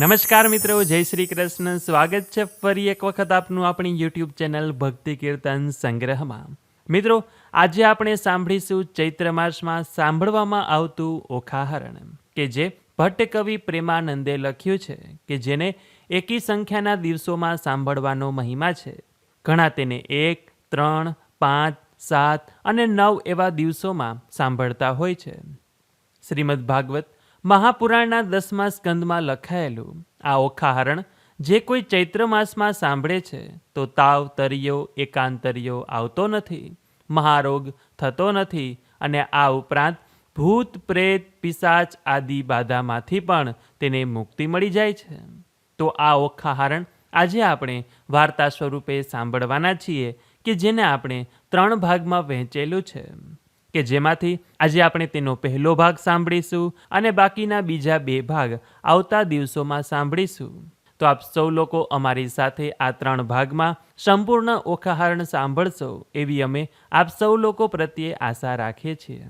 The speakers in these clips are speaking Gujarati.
નમસ્કાર મિત્રો, જય શ્રી કૃષ્ણ. સ્વાગત છે ફરી એક વખત આપનું આપણી યુટ્યુબ ચેનલ ભક્તિ કીર્તન સંગ્રહમાં. મિત્રો, આજે આપણે સાંભળીશું ચૈત્ર માસમાં સાંભળવામાં આવતું ઓખાહરણ કે જે ભટ્ટ કવિ પ્રેમાનંદે લખ્યું છે, કે જેને એકી સંખ્યાના દિવસોમાં સાંભળવાનો મહિમા છે. ઘણા તેને 1, 3, 5, 7 અને 9 એવા દિવસોમાં સાંભળતા હોય છે. શ્રીમદ ભાગવત મહાપુરાણના 10મા સ્કંદમાં લખાયેલું આ ઓખાહરણ જે કોઈ ચૈત્ર માસમાં સાંભળે છે તો તાવ, તરિયો, એકાંતરિયો આવતો નથી, મહારોગ થતો નથી અને આ ઉપરાંત ભૂત, પ્રેત, પિશાચ આદિ બાધામાંથી પણ તેને મુક્તિ મળી જાય છે. તો આ ઓખાહરણ આજે આપણે વાર્તા સ્વરૂપે સાંભળવાના છીએ, કે જેને આપણે 3 ભાગમાં વહેંચેલું છે, કે જેમાંથી આજે આપણે તેનો પહેલો ભાગ સાંભળીશું અને બાકીના બીજા 2 ભાગ આવતા દિવસોમાં સાંભળીશું. તો આપ સૌ લોકો અમારી સાથે આ 3 ભાગમાં સંપૂર્ણ ઓખાહરણ સાંભળશો એવી અમે આપ સૌ લોકો પ્રત્યે આશા રાખીએ છીએ.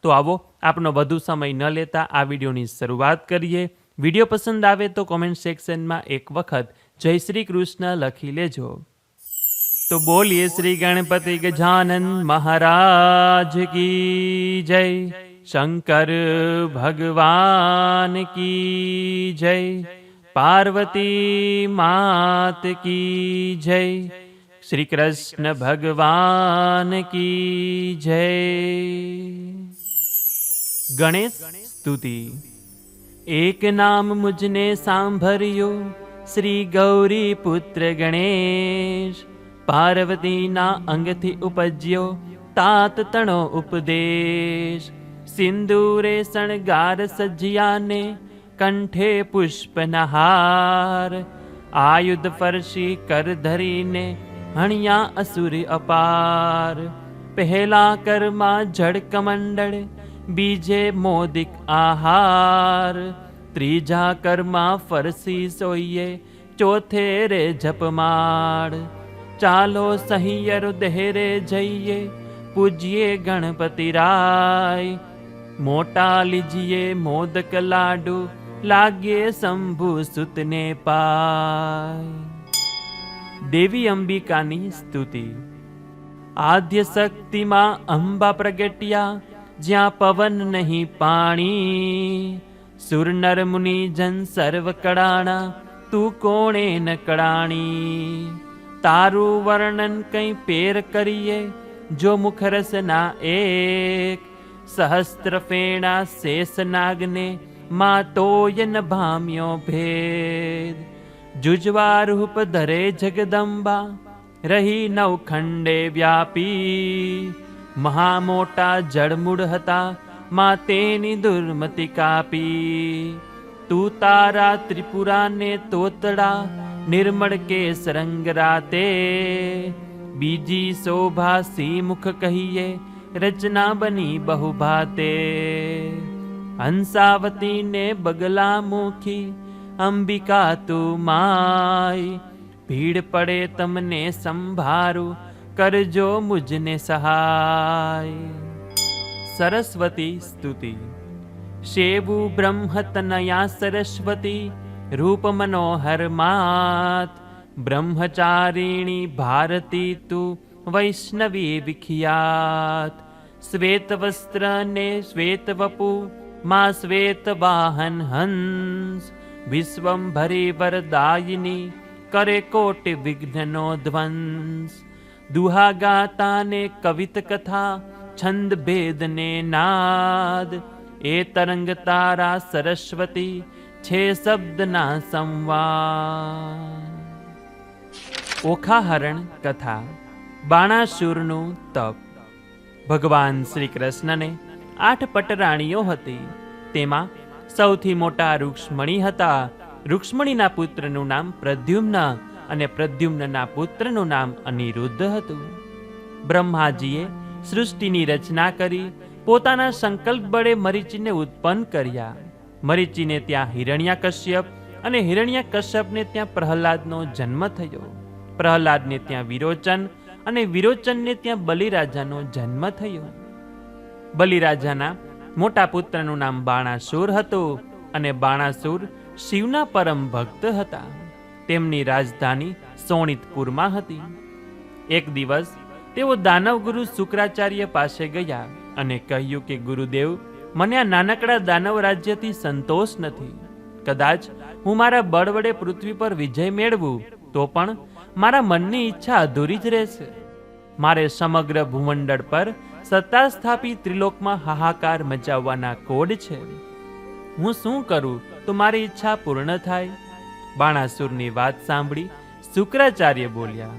તો આવો, આપનો વધુ સમય ન લેતા આ વિડીયોની શરૂઆત કરીએ. વિડીયો પસંદ આવે તો કોમેન્ટ સેક્શનમાં એક વખત જય શ્રી કૃષ્ણ લખી લેજો. તો બોલીએ શ્રી ગણપતિ ગજાનન મહારાજ કી જય, શંકર ભગવાન કી જય, પાર્વતી માત કી જય, શ્રી કૃષ્ણ ભગવાન કી જય. ગણેશ સ્તુતિ. એક નામ મુજને સાંભળ્યો, શ્રી ગૌરી પુત્ર ગણેશ, પાર્વતીના અંગથી ઉપજ્યો તાત તણો ઉપદેશ. સિંદૂરે શણગાર સજ્યાને, કંઠે પુષ્પના હાર, આયુધ ફરસી કર ધરીને હણ્યા અસુર અપાર. પહેલા કરમાં જળ કમંડળ, બીજે મોદિક આહાર, ત્રીજા કરમાં ફરસી સોઈએ, ચોથે રે જપમાળ. ચાલો સહિયર દેહરે જઈએ, પૂજ્યે ગણપતિ રાય, મોટા લીજીએ મોદક લાડુ, લાગે શંભુ સુતને પાય. દેવી અંબિકાની સ્તુતિ. આદ્ય શક્તિમાં અંબા પ્રગટ્યા, જ્યાં પવન નહીં પાણી, સુર નર મુનિ જન સર્વ કળાણા, તું કોણે ન કળાણી. તારું વર્ણન કંઈ પેર કરીએ, જો મુખરસના એક, સહસ્ત્ર ફેણા શેષ નાગને, માં તોય ન ભામ્યો ભેદ. જુજવા રૂપ ધરે જગદંબા, રહી નવખંડે વ્યાપી, મહા મોટા જળમૂળ હતા, માં તેની દુર્મતિ કાપી. તું તારા ત્રિપુરાને તોતડા, નિર્મળ કેસ રંગ રાતે, બીજી શોભા સી મુખ કહીએ, રચના બની બહુ ભાતે. હંસાવતીને બગલા મુખી, અંબિકા તું માય, ભીડ પડે તમને સંભારું, કરજો મુજને સહાય. સરસ્વતી સ્તુતિ. શેવું બ્રહ્મતનયા સરસ્વતી, રૂપ મનોહર માત, બ્રહ્મચારિણી ભારતી તું, વૈષ્ણવી વિખ્યાત. શ્વેત વસ્ત્ર ને શ્વેત વપુ, માં શ્વેત વાહન હંસ, વિશ્વંભરી વરદાયિની, કરે કોટિ વિઘ્નનો ધ્વંસ. દુહા ગાતા ને કવિત કથા, છંદ ભેદ ને નાદ, એ તરંગ તારા સરસ્વતી, છે શબ્દના સંવાદ. ઓખાહરણ કથા. બાણાસુરનું તપ. ભગવાન શ્રી કૃષ્ણને 8 પટરાણીઓ હતી. તેમાં સૌથી મોટા રૂક્ષ્મણી હતા. રૂક્ષ્મણીના પુત્રનું નામ પ્રદ્યુમ્ન અને પ્રદ્યુમ્નના પુત્રનું નામ અનિરુદ્ધ હતું. બ્રહ્માજીએ સૃષ્ટિની રચના કરી, પોતાના સંકલ્પ બળે મરીચીને ઉત્પન્ન કર્યા. મરીચીને ત્યાં હિરણ્યકશ્યપ અને હિરણ્યકશ્યપને ત્યાં પ્રહલાદનો જન્મ થયો. પ્રહલાદને ત્યાં વિરોચન અને વિરોચનને ત્યાં બલિરાજાનો જન્મ થયો. બલિરાજાના મોટા પુત્રનું નામ બાણાસુર હતું અને બાણાસુર શિવના પરમ ભક્ત હતા. તેમની રાજધાની સોણિતપુરમાં હતી. એક દિવસ તેઓ દાનવગુરુ શુક્રાચાર્ય પાસે ગયા અને કહ્યું કે ગુરુદેવ, મને આ નાનકડા દાનવ રાજ્યથી સંતોષ નથી. કદાચ હું મારા બળ વડે પૃથ્વી પર વિજય મેળવું તો પણ મારા મનની ઈચ્છા અધૂરી જ રહેશે. મારે સમગ્ર ભૂમંડળ પર સત્તા સ્થાપી ત્રિલોકમાં હાહાકાર મચાવવાના કોડ છે. હું શું કરું તો મારી ઈચ્છા પૂર્ણ થાય? બાણાસુરની વાત સાંભળી શુક્રાચાર્ય બોલ્યા,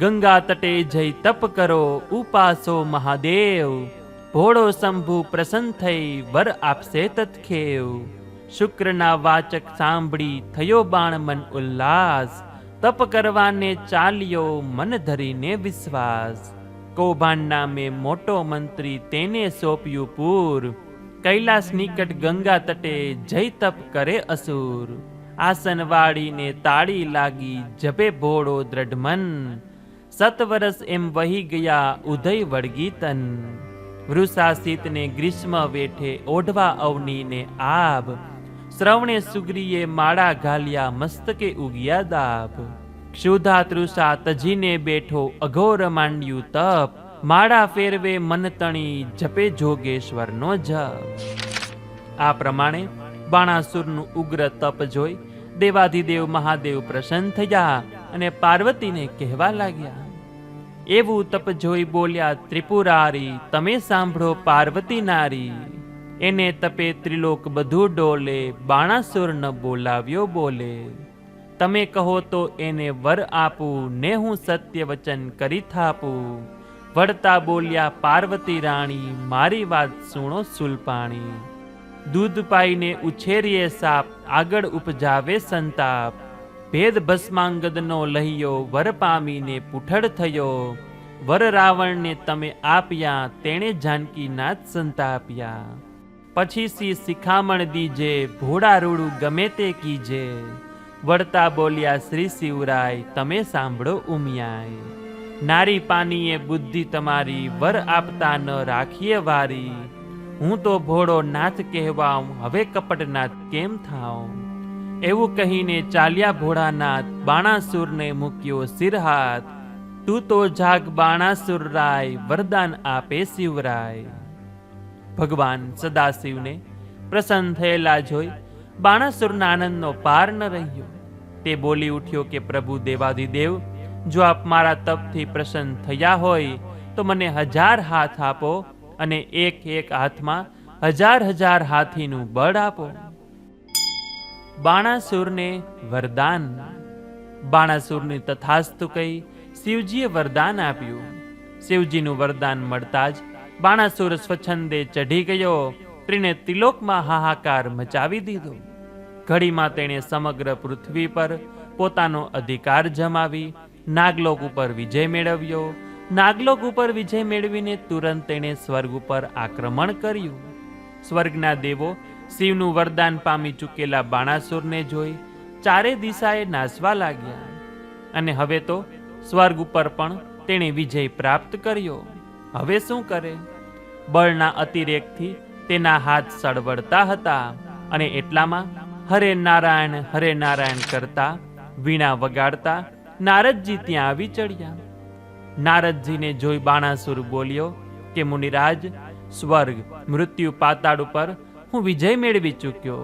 ગંગા તટે જઈ તપ કરો, ઉપાસો મહાદેવ. ભોળો શંભુ પ્રસન્ન થઈ વર આપશે તત્ખેવ. શુક્રના વાચક સાંભળી થયો બાણ મન ઉલ્લાસ. તપ કરવાને ચાલ્યો મન ધરીને વિશ્વાસ. કૌભાંડ નામે મોટો મંત્રી તેને સોંપ્યું પૂર. કૈલાસ નિકટ ગંગા તટે જઈ તપ કરે અસુર. આસન વાળીને તાળી લાગી જપે ભોળો દ્રઢ મન. 7 વર્ષ એમ વહી ગયા ઉદય વળગી તન. વૃષાસિતને ગ્રીષ્મ વેઠે ઓઢવા અવનીને આભ. શ્રવણે સુગ્રીએ માળા ઘાલ્યા મસ્તકે ઉગ્યા દાભ. ક્ષુધા તૃષા તજીને બેઠો અઘોર માંડ્યું તપ. માળા ફેરવે મન તણી જપે જોગેશ્વરનો જપ. આ પ્રમાણે બાણાસુરનું ઉગ્ર તપ જોઈ દેવાધિદેવ મહાદેવ પ્રસન્ન થયા અને પાર્વતીને કહેવા લાગ્યા. એવું તપ જોઈ બોલ્યા ત્રિપુરારી, તમે સાંભળો પાર્વતી નારી. એને તપે ત્રિલોક બધું ડોલે, બાણાસુર ન બોલાવ્યો બોલે. તમે કહો તો એને વર આપું, ને હું સત્ય વચન કરી થાપું. વળતા બોલ્યા પાર્વતી રાણી, મારી વાત સુણો સુલપાણી. દૂધ પાઈને ઉછેરીએ સાપ, આગળ ઉપજાવે સંતાપ. ભેદ ભસ્માંગદનો લહ્યો, વર પામીને પૂઠડ થયો. વર રાવણને તમે આપ્યા, તેણે જાનકીનાથ સંતાપ્યા. પછી સી શિખામણ દીજે, ભોળા રૂડું ગમે તે કીજે. વળતા બોલ્યા શ્રી શિવરાય, તમે સાંભળો ઉમિયાય. નારી પાનીએ બુદ્ધિ તમારી, વર આપતા ન રાખીએ વારી. હું તો ભોળો નાથ કહેવાઉં, હવે કપટનાથ કેમ થાઉં. એવું કહીને ચાલ્યા ભોળાનાથ, બાણાસુરને મૂક્યો સિરહાથ. તું તો જાગ બાણાસુર રાય, વરદાન આપે શિવરાય. ભગવાન સદાશિવને પ્રસન્ન થયેલા જોઈ બાણાસુરના આનંદનો પાર ન રહ્યો. તે બોલી ઉઠ્યો કે પ્રભુ દેવાધિદેવ, જો આપ મારા તપથી પ્રસન્ન થયા હોય તો મને 1000 હાથ આપો અને એક એક હાથમાં 1000 હાથીનું બળ આપો. બાણાસુરને વરદાન. બાણાસુરને તથાસ્તુ કહી શિવજીએ વરદાન આપ્યું. શિવજીનું વરદાન મળતા જ બાણાસુર સ્વચ્છંદે ચઢી ગયો. તેને ત્રિલોકમાં હાહાકાર મચાવી દીધો. ઘડીમાં તેણે સમગ્ર પૃથ્વી પર પોતાનો અધિકાર જમાવી નાગલોક ઉપર વિજય મેળવ્યો. નાગલોક ઉપર વિજય મેળવીને તુરંત તેણે સ્વર્ગ ઉપર આક્રમણ કર્યું. સ્વર્ગના દેવો શિવનું વરદાન પામી ચૂકેલા બાણાસુરને જોઈ ચારે દિશાએ નાસવા લાગ્યા. અને હવે તો સ્વર્ગ ઉપર પણ તેણે વિજય પ્રાપ્ત કર્યો. હવે શું કરે? બળના અતિરેકથી તેના હાથ સળવળતા હતા અને એટલામાં હરે નારાયણ કરતા વીણા વગાડતા નારદજી ત્યાં આવી ચડ્યા. નારદજીને જોઈ બાણાસુર બોલ્યો કે મુનિરાજ, સ્વર્ગ મૃત્યુ પાતાળ ઉપર હું વિજય મેળવી ચૂક્યો,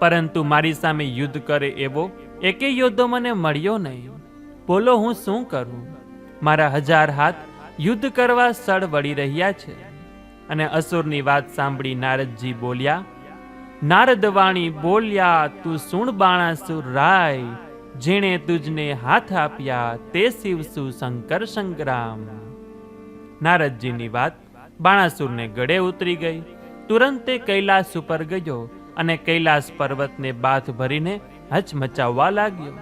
પરંતુ મારી સામે યુદ્ધ કરે એવો એકે યોદ્ધો મને મળ્યો નહીં. બોલો હું શું કરું? મારા 1000 હાથ યુદ્ધ કરવા સળ વળી રહ્યા છે. અને અસુરની વાત સાંભળી નારદજી બોલ્યા, નારદવાણી બોલ્યા, તું સુણ બાણાસુર રાય. જેણે તુજને હાથ આપ્યા તે શિવસુ શંકર સંગ્રામ. નારદજીની વાત બાણાસુરને ગળે ઉતરી ગઈ. તુરંત તે કૈલાસ ઉપર ગયો અને કૈલાસ પર્વતને બાથ ભરીને હચમચાવવા લાગ્યો.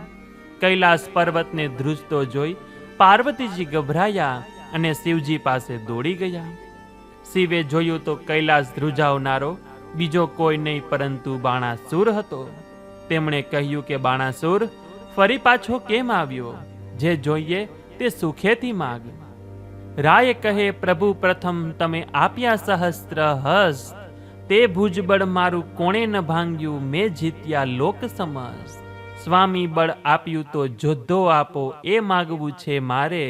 કૈલાસ પર્વતને ધ્રુજતો જોઈ પાર્વતીજી ગભરાયા અને શિવજી પાસે દોડી ગયા. શિવે જોયું તો કૈલાસ ધ્રુજાવનારો બીજો કોઈ નહીં પરંતુ બાણાસુર હતો. તેમણે કહ્યું કે બાણાસુર, ફરી પાછો કેમ આવ્યો? જે જોઈએ તે સુખેથી માગ. રાય કહે, પ્રભુ પ્રથમ તમે આપ્યા સહસ્ત્ર હસ્ત, તે ભુજબળ મારું કોણે ન ભાંગ્યું, મેં જીત્યા લોક સમસ. સ્વામી બળ આપ્યું તો જોધો આપો, એ માગવું છે મારે.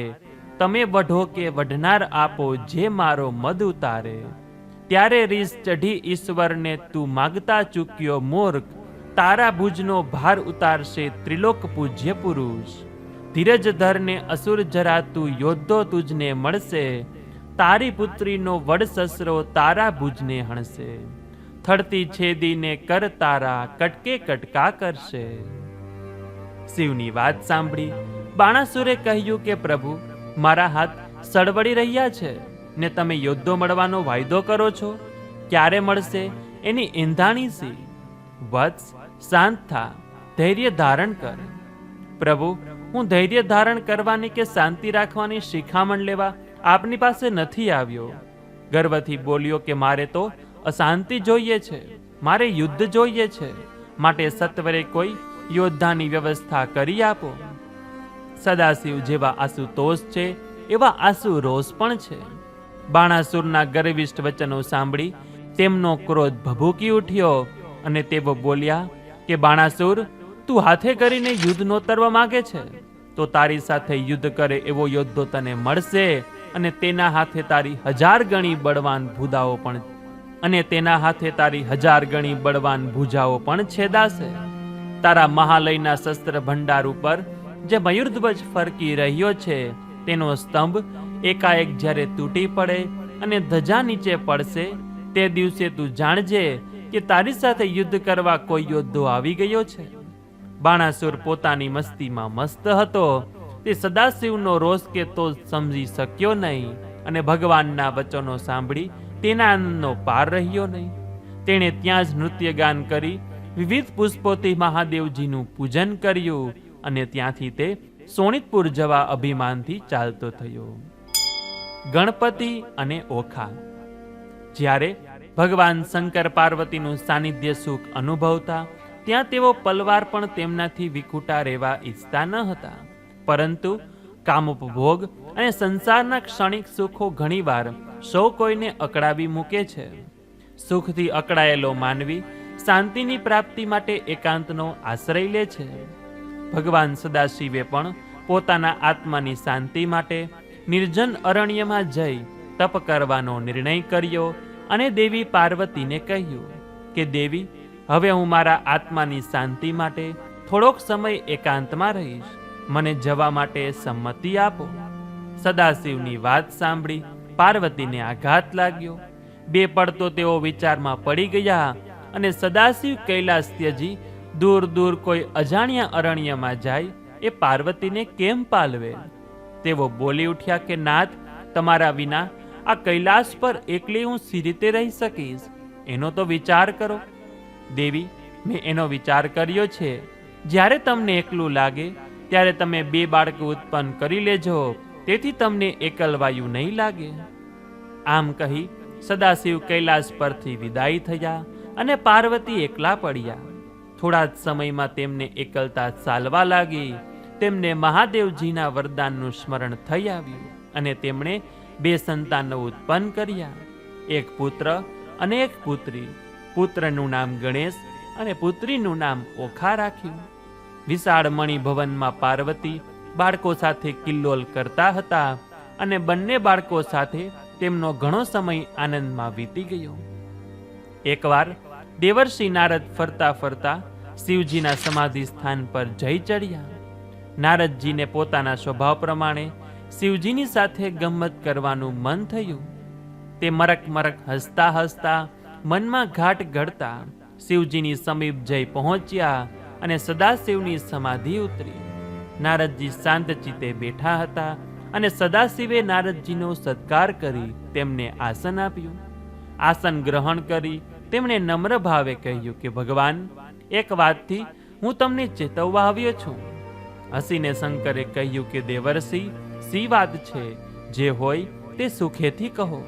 તમે વઢો કે વઢનાર આપો, જે મારો મદ ઉતારે. ત્યારે રીસ ચઢી ઈશ્વરને, તું માગતા ચૂક્યો મૂર્ખ. તારા ભુજનો ભાર ઉતારશે ત્રિલોક પૂજ્ય પુરુષ. ધીરજ ધરને અસુર જરા, તું યોદ્ધો તુજને મળશે. તારી પુત્રીનો વડ સસરો તારા ભુજને હણશે. થડતી છેદીને કર તારા, કટકે કટકા કરશે. શિવની વાત સાંભળી બાણાસુરે કહ્યું કે પ્રભુ, મારા હાથ સળવળી રહ્યા છે ને તમે યોદ્ધો મળવાનો વાયદો કરો છો. ક્યારે મળશે એની એંધાણી સી. વત્સ, શાંત થા, ધૈર્ય ધારણ કર. પ્રભુ, હું ધૈર્ય ધારણ કરવાની કે શાંતિ રાખવાની શિખામણ લેવા આપની પાસે નથી આવ્યો. ગર્વથી બોલ્યો કે મારે તો અશાંતિ જોઈએ છે, મારે યુદ્ધ જોઈએ છે. માટે સત્વરે કોઈ યોદ્ધાની વ્યવસ્થા કરી આપો. સદાશિવ જેવા આશુતોષ છે એવા આશુરોષ પણ છે. બાણાસુરના ગર્વિષ્ઠ વચનો સાંભળી તેમનો ક્રોધ ભભૂકી ઉઠ્યો અને તેઓ બોલ્યા કે બાણાસુર, તું હાથે કરીને યુદ્ધ નોતરવા માંગે છે તો તારી સાથે યુદ્ધ કરે એવો યોદ્ધો તને મળશે, અને તેના હાથે તારી 1000 ગણી બળવાન ભૂજાઓ પણ છેદાશે. તારા મહાલયના શસ્ત્ર ભંડાર ઉપર જે મયુરધ્વજ ફરકી રહ્યો છે તેનો સ્તંભ એકાએક જ્યારે તૂટી પડે અને ધજા નીચે પડશે, તે દિવસે તું જાણજે કે તારી સાથે યુદ્ધ કરવા કોઈ યોદ્ધો આવી ગયો છે. બાણાસુર પોતાની મસ્તીમાં મસ્ત હતો. તે સદાશિવનો રોષ કે તો સમજી શક્યો નહીં, અને ભગવાનના વચનો સાંભળી તેના આનંદનો પાર રહ્યો નહીં. તેણે ત્યાં જ નૃત્યગાન કરી વિવિધ પુષ્પોથી મહાદેવજીનું પૂજન કર્યું, અને ત્યાંથી તે સોનિતપુર જવા અભિમાનથી ચાલતો થયો. ગણપતિ અને ઓખા. જ્યારે ભગવાન શંકર પાર્વતીનું સાનિધ્ય સુખ અનુભવતા ત્યાં તેઓ પલવાર પણ તેમનાથી વિખૂટા રહેવા ઈચ્છતા ન હતા. પરંતુ કામોપભોગ અને સંસારના ક્ષણિક સુખો ઘણીવાર સૌ કોઈને અકળાવી મૂકે છે. સુખથી અકળાયેલો માનવી શાંતિની પ્રાપ્તિ માટે એકાંતનો આશ્રય લે છે. ભગવાન સદાશિવે પણ પોતાના આત્માની શાંતિ માટે નિર્જન અરણ્યમાં જઈ તપ કરવાનો નિર્ણય કર્યો અને દેવી પાર્વતીને કહ્યું કે દેવી, હવે હું મારા આત્માની શાંતિ માટે થોડોક સમય એકાંતમાં રહીશ. મને જવા માટે સંમતિ આપો. સદાશિવની વાત સાંભળી પાર્વતીને આઘાત લાગ્યો. બે પળ તો તેઓ વિચારમાં પડી ગયા, અને સદાશિવ કૈલાસ ત્યજી દૂર દૂર કોઈ અજાણ્યા અરણ્યમાં જાય એ પાર્વતીને કેમ પાલવે. તેઓ બોલી ઉઠ્યા કે નાથ, તમારા વિના આ કૈલાસ પર એકલી હું સી રીતે રહી શકીશ, એનો તો વિચાર કરો. દેવી, મેં એનો વિચાર કર્યો છે. જ્યારે તમને એકલું લાગે ત્યારે તમે 2 બાળકો ઉત્પન્ન કરી લેજો, તેથી તમને એકલવાયુ નહીં લાગે. આમ કહી સદાશિવ કૈલાસ પરથી વિદાય થયા અને પાર્વતી એકલા પડ્યા. થોડા જ સમયમાં તેમને એકલતા ચાલવા લાગી. તેમને મહાદેવજીના વરદાનનું સ્મરણ થઈ આવ્યું, અને તેમણે 2 સંતાનો ઉત્પન્ન કર્યા, એક પુત્ર અને એક પુત્રી. પુત્રનું નામ ગણેશ અને પુત્રીનું નામ ઓખા રાખ્યું. વિશાળ મણિભવનમાં પાર્વતી બાળકો સાથે કિલ્લોલ કરતા હતા, અને બંને બાળકો સાથે તેમનો ઘણો સમય આનંદમાં વીતી ગયો. એકવાર દેવર્ષિ નારદ ફરતા ફરતા શિવજીના સમાધિ સ્થાન પર જઈ ચડ્યા. નારદજીને પોતાના સ્વભાવ પ્રમાણે શિવજીની સાથે ગમ્મત કરવાનું મન થયું. તે મરક મરક હસતા હસતા મનમાં ઘાટ ઘડતા શિવજીની સમીપ જઈ પહોંચ્યા અને સદાશિવની સમાધિ ઉતરી. નારદજી શાંત ચિત્તે બેઠા હતા, અને સદાશિવે નારદજીનો સત્કાર કરી તેમને આસન આપ્યું. આસન ગ્રહણ કરી તેમણે નમ્ર ભાવે કહ્યું કે ભગવાન, એક વાતથી હું તમને ચેતવવા આવ્યો છું. હસીને શંકરે કહ્યું કે દેવર્ષિ, સી વાત છે? જે હોય તે સુખેથી કહો.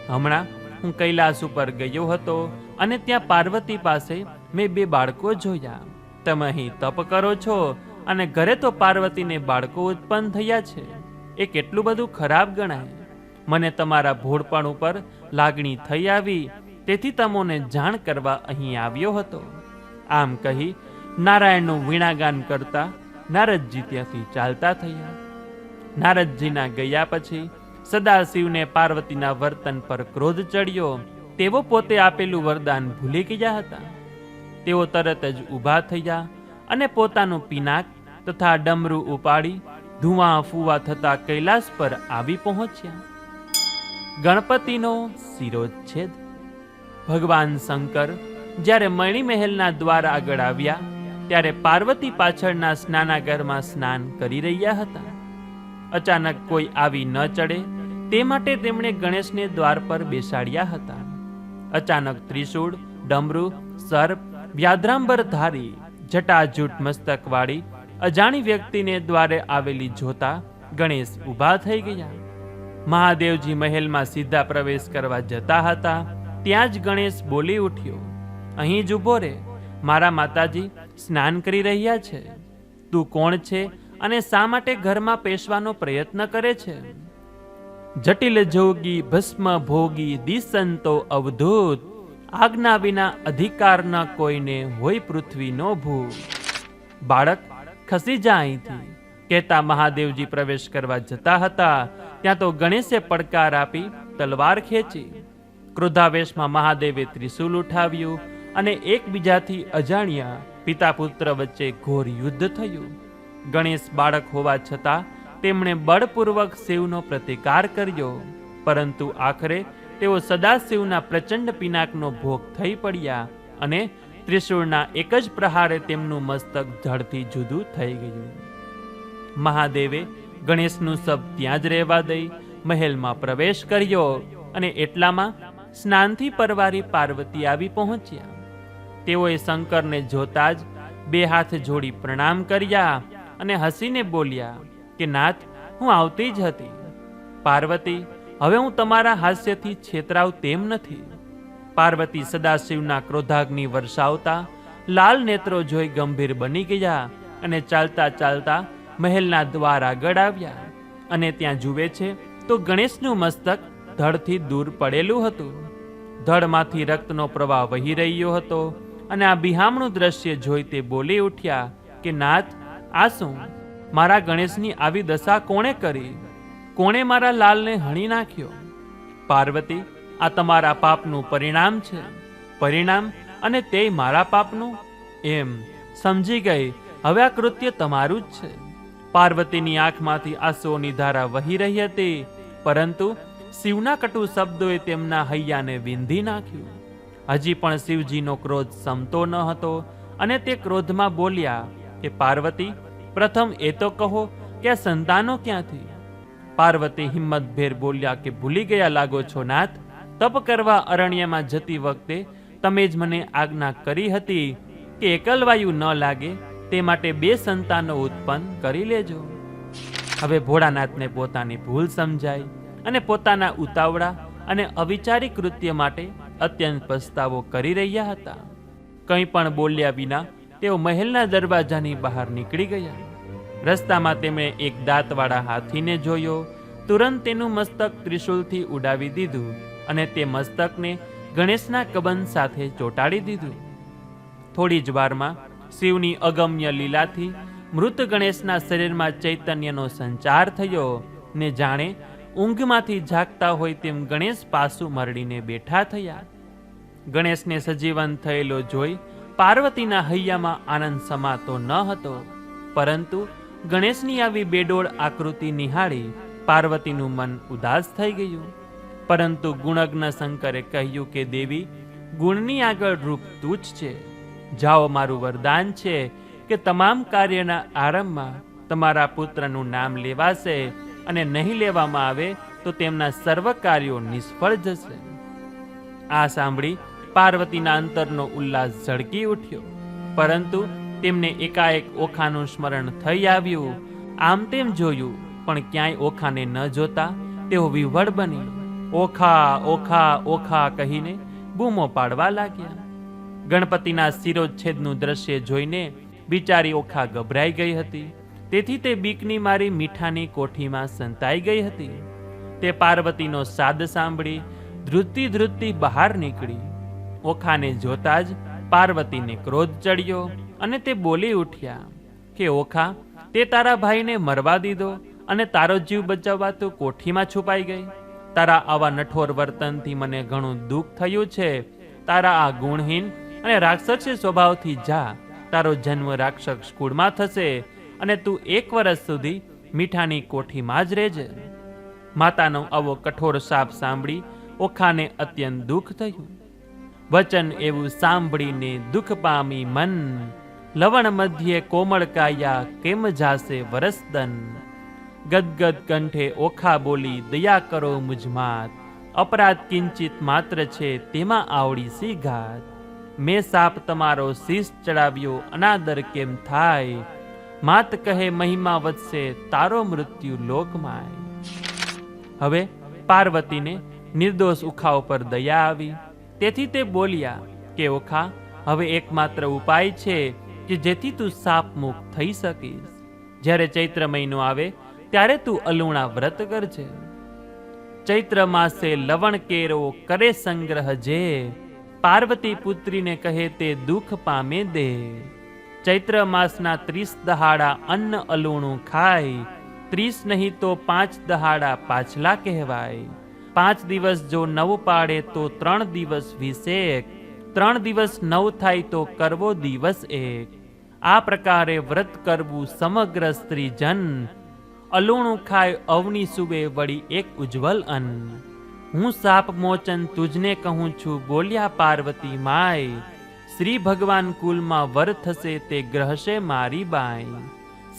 હમણાં હું કૈલાસ ઉપર ગયો હતો, અને ત્યાં પાર્વતી પાસે મેં 2 બાળકો જોયા. તમે અહીં તપ કરો છો, અને ઘરે તો પાર્વતીને બાળકો ઉત્પન્ન થયા છે. એ કેટલું બધું ખરાબ ગણાય. મને તમારા ભોળપણ ઉપર લાગણી થઈ આવી, તેથી તમોને જાણ કરવા અહીં આવ્યો હતો. આમ કહી નારાયણનું વીણાગાન કરતા નારદજી ત્યાંથી ચાલતા થયા. નારદજીના ગયા પછી સદાશિવને પાર્વતીના વર્તન પર ક્રોધ ચડ્યો. તેઓ પોતે આપેલું વરદાન ભૂલી ગયા હતા. તેઓ તરત જ ઊભા થયા અને પોતાનું પિનાક તથા ડમરું ઉપાડી ધુઆ ફુવા થતા કૈલાસ પર આવી પહોંચ્યા. ગણપતિનો શિરોચ્છેદ. ભગવાન શંકર જ્યારે મણિમહેલના દ્વાર આગળ આવ્યા ત્યારે પાર્વતી પાછળના સ્નાનાગારમાં સ્નાન કરી રહ્યા હતા. અચાનક કોઈ આવી ન ચડે તે માટે તેમણે ગણેશને દ્વાર પર બેસાડ્યા હતા. અચાનક ત્રિશૂળ, ડમરૂ, સર્પ, વ્યાદ્રાંબર ધારી જટાજૂટ મસ્તકવાળી અજાણી વ્યક્તિને દ્વારે આવેલી જોતા ગણેશ ઊભા થઈ ગયા. મહાદેવજી મહેલમાં સીધા પ્રવેશ કરવા જતા હતા ત્યાં જ ગણેશ બોલી ઉઠ્યો, અહીં જ ઊભો રે, મારા માતાજી સ્નાન કરી રહ્યા છે. તું કોણ છે અને શા માટે ઘરમાં પેશવાનો પ્રયત્ન કરે છે? જટિલ જોગી ભસ્મ ભોગી દિસંતો અવધૂત, આજ્ઞા વિના અધિકાર ન કોઈને હોય પૃથ્વીનો ભૂ. બાળક ખસી જા અહીંથી, કહેતા મહાદેવજી પ્રવેશ કરવા જતા હતા ત્યાં તો ગણેશે પડકાર આપી તલવાર ખેંચી. ક્રોધાવેશમાં મહાદેવે ત્રિશૂલ ઉઠાવ્યું અને એકબીજાથી અજાણ્યા પિતા પુત્ર વચ્ચે ઘોર યુદ્ધ થયું. ગણેશ બાળક હોવા છતાં તેમણે બળપૂર્વક શિવનો પ્રતિકાર કર્યો, પરંતુ આખરે તેઓ સદાશિવના પ્રચંડ પિનાકનો ભોગ થઈ પડ્યા અને ત્રિશૂળના એક જ પ્રહારે તેમનું મસ્તક ધડથી જુદું થઈ ગયું. મહાદેવે ગણેશનું શબ ત્યાં જ રહેવા દઈ મહેલમાં પ્રવેશ કર્યો અને એટલામાં સ્નાનથી પરવારી પાર્વતી આવી પહોંચ્યા. તેઓએ શંકરને જોતા જ બે હાથ જોડી પ્રણામ કર્યા અને હસીને બોલ્યા કે નાથ, હું આવતી જ હતી. પાર્વતી, હવે હું તમારા હાસ્યથી છેતરાવ તેમ નથી. પાર્વતી સદાશિવના ક્રોધાગ્નિ વર્ષાવતા લાલ નેત્રો જોઈ ગંભીર બની ગયા અને ચાલતા ચાલતા મહેલના દ્વાર આગળ આવ્યા અને ત્યાં જુએ છે તો ગણેશનું મસ્તક ધડથી દૂર પડેલું હતું. ધડમાંથી રક્તનો પ્રવાહ વહી રહ્યો હતો અને આ બિહામણું દ્રશ્ય જોઈ તે બોલી ઉઠ્યા કે નાથ, આ શું? મારા ગણેશની આવી દશા કોણે કરી? કોણે મારા લાલને હણી નાખ્યો? પાર્વતી, આ તમારા પાપનું પરિણામ છે. પરિણામ અને તે મારા પાપનું? એમ સમજી ગઈ, હવે આ કૃત્ય તમારું જ છે. પાર્વતીની આંખમાંથી આંસુઓની ધારા વહી રહી હતી, પરંતુ શિવના કટુ શબ્દોએ તેમના હૈયાને વિંધી નાખ્યું. હજી પણ શિવજીનો ક્રોધ શમતો ન હતો અને તે ક્રોધમાં બોલ્યા કે પાર્વતી, પ્રથમ એ તો કહો કે આ સંતાનો ક્યાંથી? પાર્વતી હિંમતભેર બોલ્યા કે ભૂલી ગયા લાગો છો નાથ. તપ કરવા અરણ્યમાં જતી વખતે તમે જ મને આજ્ઞા કરી હતી કે એકલવાયુ ન લાગે તે માટે 2 સંતાનો ઉત્પન્ન કરી લેજો. હવે ભોળાનાથને પોતાની ભૂલ સમજાઈ અને પોતાના ઉતાવળા અને અવિચારી કૃત્ય માટે અત્યંત પસ્તાવો કરી રહ્યા હતા. કંઈ પણ બોલ્યા વિના તેઓ મહેલના દરવાજાની બહાર નીકળી ગયા. રસ્તામાં તેમણે એક દાંતવાળા હાથીને જોયો. તુરંત તેનું મસ્તક ત્રિશૂલથી ઉડાવી દીધું અને તે મસ્તકને ગણેશના કબંધ સાથે ચોંટાડી દીધું. થોડી જ વારમાં શિવની અગમ્ય લીલાથી મૃત ગણેશના શરીરમાં ચૈતન્યનો સંચાર થયો ને જાણે ઊંઘમાંથી જાગતા હોય તેમ ગણેશ પાસું મરડીને બેઠા થયા. ગણેશને સજીવન થયેલો જોઈ પાર્વતીના હૈયામાં આનંદ સમાતો ન હતો, પરંતુ ગણેશની આવી બેડોળ આકૃતિ નિહાળી પાર્વતીનું મન ઉદાસ થઈ ગયું. પરંતુ ગુણજ્ઞ શંકરે કહ્યું કે દેવી, ગુણની આગળ રૂપ તુચ્છ છે. જાઓ, મારું વરદાન છે કે તમામ કાર્યના આરંભમાં તમારા પુત્રનું નામ લેવાશે અને નહીં લેવામાં આવે તો તેમના સર્વ કાર્યો નિષ્ફળ જશે. આ સાંભળી પાર્વતીના અંતરનો ઉલ્લાસ ઝળકી ઉઠ્યો, પરંતુ તેમને એકાએક ઓખાનું સ્મરણ થઈ આવ્યું. આમ તેમ જોયું, પણ ક્યાંય ઓખાને ન જોતા તેઓ વિહ્વળ બની ઓખા ઓખા ઓખા કહીને બૂમો પાડવા લાગ્યા. ગણપતિના શિરોચ્છેદનું દ્રશ્ય જોઈને બિચારી ઓખા ગભરાઈ ગઈ હતી. તેથી તે બીકની મારી મીઠાની કોઠીમાં સંતાઈ ગઈ હતી. તે પાર્વતીનો સાદ સાંભળી ધ્રુજતી ધ્રુજતી બહાર નીકળી ઓખાને જોતા જ પાર્વતીને ક્રોધ ચડ્યો અને તે બોલી ઉઠ્યા કે ઓખા, તે તારા ભાઈને મરવા દીધો અને તારો જીવ બચાવવા તું કોઠીમાં છુપાઈ ગઈ. તારા આવા નઠોર વર્તનથી મને ઘણું દુઃખ થયું છે. તારા આ ગુણહીન અને રાક્ષસી સ્વભાવથી જા. તારો જન્મ રાક્ષસ કુળમાં થશે અને તું 1 વર્ષ સુધી મીઠાની કોઠીમાં જ રહેજે. માતાનો આવો કઠોર શાપ સાંભળી ઓખાને અત્યંત દુઃખ થયું. વચન એવું સાંભળીને દુઃખ પામી મન, લવણ મધ્યે કોમળ કાયા કેમ જાશે વરસદન. ગદગદ કંઠે ઓખા બોલી દયા કરો મુજમાત, અપરાધ કિંચિત માત્ર છે તેમાં આવડી સી ઘાત. મેં સાપ તમારો શીશ ચડાવ્યો અનાદર કેમ થાય, માત કહે મહિમા વધશે તારો મૃત્યુ લોકમાય. હવે પાર્વતીને નિર્દોષ ઓખા ઉપર દયા આવી, તેથી તે બોલ્યા કે ઓખા, હવે એકમાત્ર ઉપાય છે કે જેથી તું શાપ મુક્ત થઈ શકીશ. જ્યારે ચૈત્ર મહિનો આવે ત્યારે તું અલુણા વ્રત કરજે. ચૈત્ર માસે લવણ કેરો કરે સંગ્રહ જે, પાર્વતી પુત્રીને કહે તે દુઃખ પામે દે. ચૈત્ર માસના 30 દહાડા અન્ન અલુણું ખાય, 30 નહીં તો 5 દહાડા પાછલા કહેવાય. 5 દિવસ જો 9 પાડે તો 3 દિવસ 21, 3 દિવસ 9 થાય તો કરવો દિવસ 1. આ પ્રકારે વ્રત કરવું સમગ્ર સ્ત્રીજન, અલુણું ખાય અવની સુબે વળી એક ઉજ્જવલ અન્ન. હું સાપ મોચન તુજને કહું છું બોલ્યા પાર્વતી માય, શ્રી ભગવાન કુલમાં વર થશે તે ગ્રહશે મારી બાઈ.